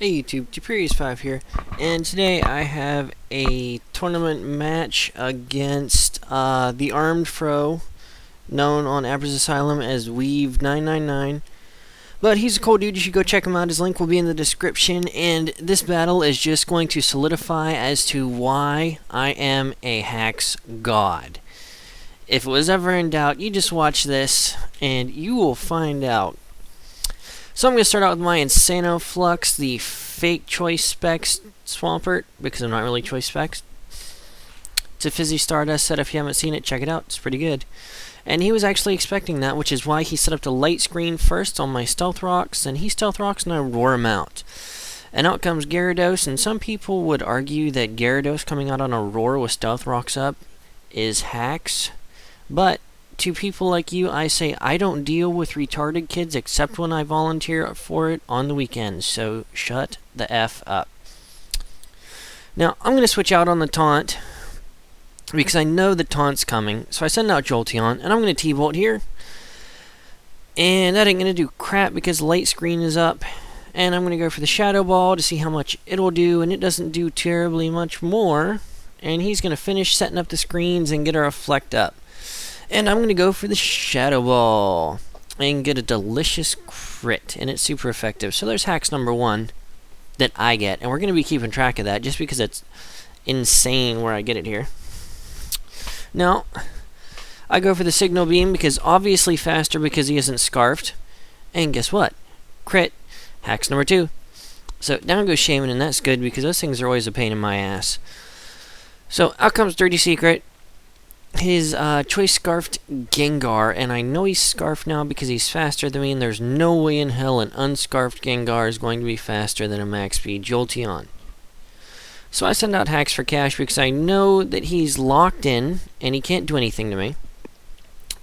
Hey YouTube, Superius5 here, and today I have a tournament match against the ArmedFro, known on Average Asylum as Weave999. But he's a cool dude, you should go check him out. His link will be in the description, and this battle is just going to solidify as to why I am a Hax God. If it was ever in doubt, you just watch this, and you will find out. So I'm going to start out with my Insano Flux, the fake Choice Specs Swampert, because I'm not really Choice Specs. It's a Fizzy Stardust set. If you haven't seen it, check it out. It's pretty good. And he was actually expecting that, which is why he set up the light screen first on my Stealth Rocks, and he Stealth Rocks and I roar him out. And out comes Gyarados, and some people would argue that Gyarados coming out on a roar with Stealth Rocks up is hacks, but to people like you, I say I don't deal with retarded kids except when I volunteer for it on the weekends, so shut the F up. Now, I'm going to switch out on the taunt, because I know the taunt's coming, so I send out Jolteon, and I'm going to T-Bolt here. And that ain't going to do crap because light screen is up, and I'm going to go for the Shadow Ball to see how much it'll do, and it doesn't do terribly much more. And he's going to finish setting up the screens and get a Reflect up. And I'm going to go for the Shadow Ball and get a delicious crit, and it's super effective. So there's hacks number 1 that I get, and we're going to be keeping track of that just because it's insane where I get it here. Now, I go for the Signal Beam because obviously faster because he isn't scarfed. And guess what? Crit. Hacks number 2. So down goes Shaman, and that's good because those things are always a pain in my ass. So out comes Dirty Secret. His Choice Scarfed Gengar, and I know he's Scarfed now because he's faster than me, and there's no way in hell an unscarfed Gengar is going to be faster than a max speed Jolteon. So I send out Hacks for Cash because I know that he's locked in, and he can't do anything to me.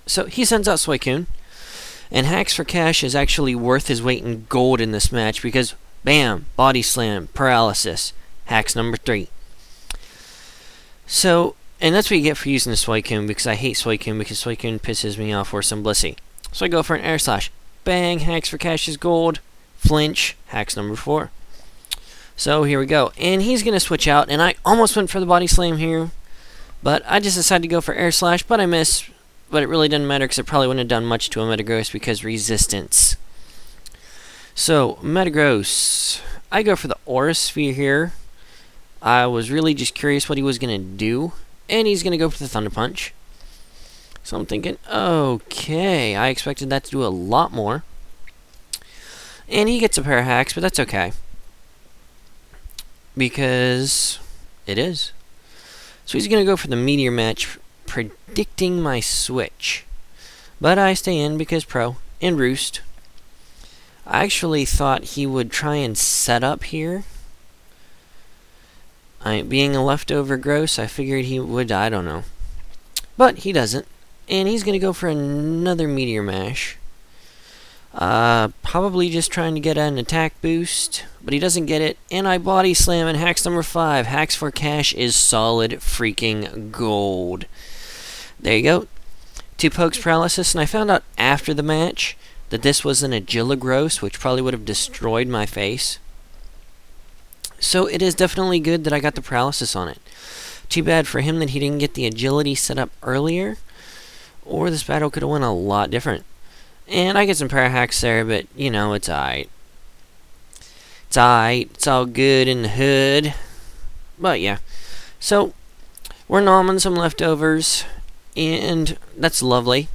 So he sends out Suicune, and Hacks for Cash is actually worth his weight in gold in this match because, bam, Body Slam, Paralysis, Hacks number 3. So, and that's what you get for using the Suicune, because I hate Suicune, because Suicune pisses me off worse than Blissey. So I go for an Air Slash. Bang, Hacks for Cash is gold. Flinch, Hacks number 4. So here we go. And he's going to switch out, and I almost went for the Body Slam here, but I just decided to go for Air Slash, but I missed. But it really doesn't matter, because it probably wouldn't have done much to a Metagross, because resistance. So, Metagross. I go for the Aura Sphere here. I was really just curious what he was going to do. And he's going to go for the Thunder Punch. So I'm thinking, okay, I expected that to do a lot more. And he gets a pair of hacks, but that's okay. Because it is. So he's going to go for the Meteor Match, predicting my switch. But I stay in because Pro and Roost. I actually thought he would try and set up here. Being a leftover gross, I figured he would, I don't know. But he doesn't. And he's going to go for another Meteor Mash. Probably just trying to get an attack boost. But he doesn't get it. And I Body Slam, and Hacks number 5. Hacks for Cash is solid freaking gold. There you go. 2 Pokes Paralysis. And I found out after the match that this was an Agilagross, which probably would have destroyed my face. So it is definitely good that I got the Paralysis on it. Too bad for him that he didn't get the Agility set up earlier, or this battle could have went a lot different. And I get some Para Hacks there, but, you know, it's alright. It's alright. It's all good in the hood. But, yeah. So, we're nomming some leftovers, and that's lovely.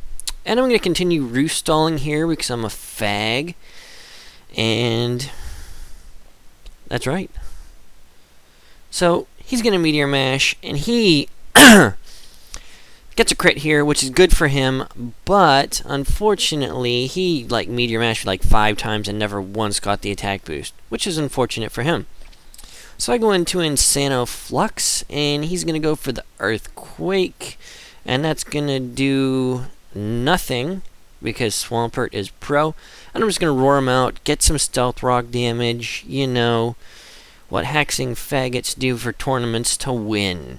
And I'm going to continue roost stalling here because I'm a fag. And that's right. So, he's going to Meteor Mash, and he gets a crit here, which is good for him, but, unfortunately, he, Meteor Mashed, 5 times and never once got the attack boost, which is unfortunate for him. So I go into Insano Flux, and he's going to go for the Earthquake, and that's going to do nothing, because Swampert is Pro, and I'm just going to roar him out, get some Stealth Rock damage, you know, what haxing faggots do for tournaments to win.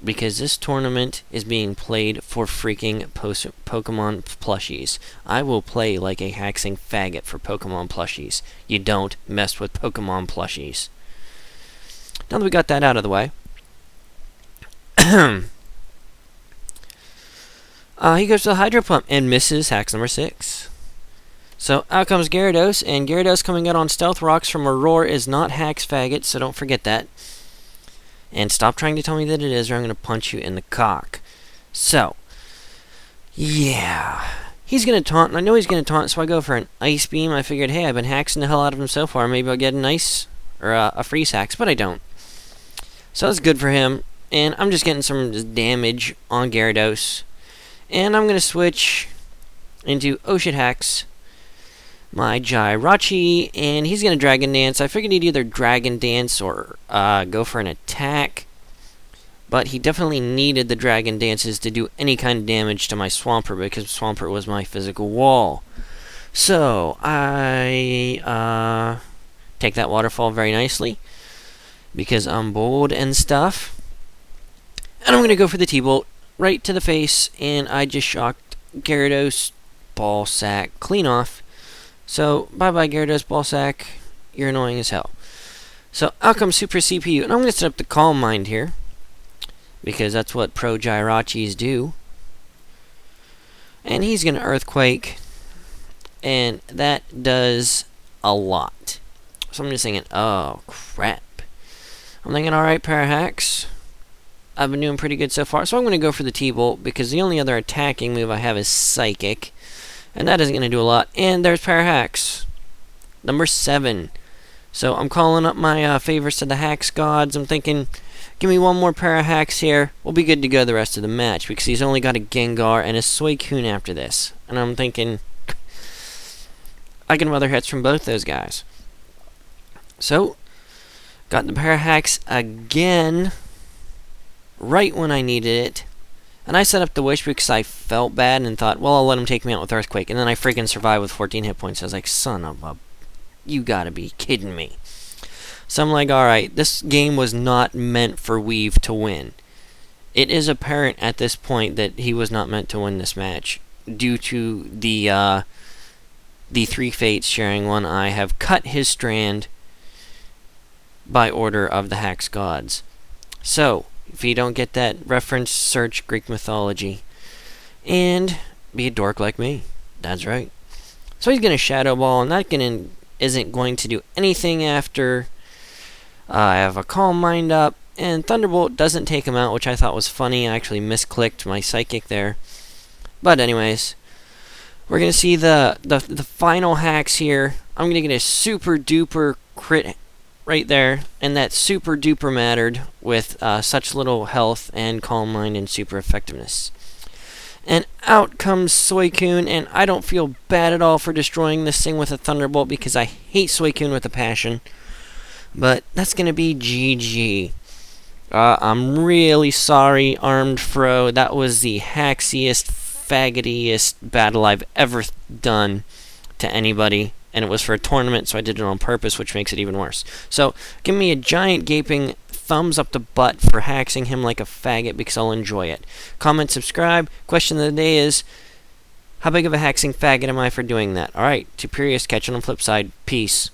because this tournament is being played for freaking Pokemon plushies. I will play like a haxing faggot for Pokemon plushies. You don't mess with Pokemon plushies. Now that we got that out of the way, he goes to the Hydro Pump and misses Hax number 6. So out comes Gyarados, and Gyarados coming out on Stealth Rocks from a Roar is not Hax faggot, so don't forget that. And stop trying to tell me that it is, or I'm going to punch you in the cock. So, yeah. He's going to taunt, and I know he's going to taunt, so I go for an Ice Beam. I figured, hey, I've been haxing the hell out of him so far. Maybe I'll get an Ice, or a Freeze Hax, but I don't. So that's good for him, and I'm just getting some damage on Gyarados. And I'm going to switch into Ocean Hax my Jirachi, and he's going to Dragon Dance. I figured he'd either Dragon Dance or go for an attack, but he definitely needed the Dragon Dances to do any kind of damage to my Swampert, because Swampert was my physical wall. So, I take that Waterfall very nicely, because I'm bold and stuff. And I'm going to go for the T-Bolt right to the face, and I just shocked Gyarados, Ball Sack, clean off. So, bye-bye Gyarados, Ball Sack, you're annoying as hell. So, out comes Super CPU, and I'm going to set up the Calm Mind here, because that's what pro Jirachis do. And he's going to Earthquake, and that does a lot. So I'm just thinking, oh, crap. I'm thinking, alright, Parahax. I've been doing pretty good so far, so I'm going to go for the T-Bolt, because the only other attacking move I have is Psychic, and that isn't going to do a lot. And there's Parahax, number 7. So I'm calling up my favors to the Hax gods. I'm thinking, give me one more Parahax here, we'll be good to go the rest of the match, because he's only got a Gengar and a Suicune after this. And I'm thinking, I can weather hits from both those guys. So, got the Parahax again, right when I needed it. And I set up the Wish because I felt bad and thought, well, I'll let him take me out with Earthquake. And then I freaking survived with 14 hit points. I was like, son of a... You gotta be kidding me. So I'm like, alright, this game was not meant for Weave to win. It is apparent at this point that he was not meant to win this match, due to the 3 Fates sharing one eye have cut his strand by order of the Hax gods. So, if you don't get that reference, search Greek mythology. And be a dork like me. That's right. So he's going to Shadow Ball, and that isn't going to do anything after I have a Calm Mind up. And Thunderbolt doesn't take him out, which I thought was funny. I actually misclicked my Psychic there. But anyways, we're going to see the final Hax here. I'm going to get a super duper crit right there, and that super duper mattered with such little health and Calm Mind and super effectiveness. And out comes Suicune, and I don't feel bad at all for destroying this thing with a Thunderbolt, because I hate Suicune with a passion. But that's going to be GG. I'm really sorry, ArmedFro. That was the haxiest, faggotiest battle I've ever done to anybody. And it was for a tournament, so I did it on purpose, which makes it even worse. So, give me a giant gaping thumbs up the butt for haxing him like a faggot, because I'll enjoy it. Comment, subscribe. Question of the day is, how big of a haxing faggot am I for doing that? Alright, Tuperius, catch you on the flip side. Peace.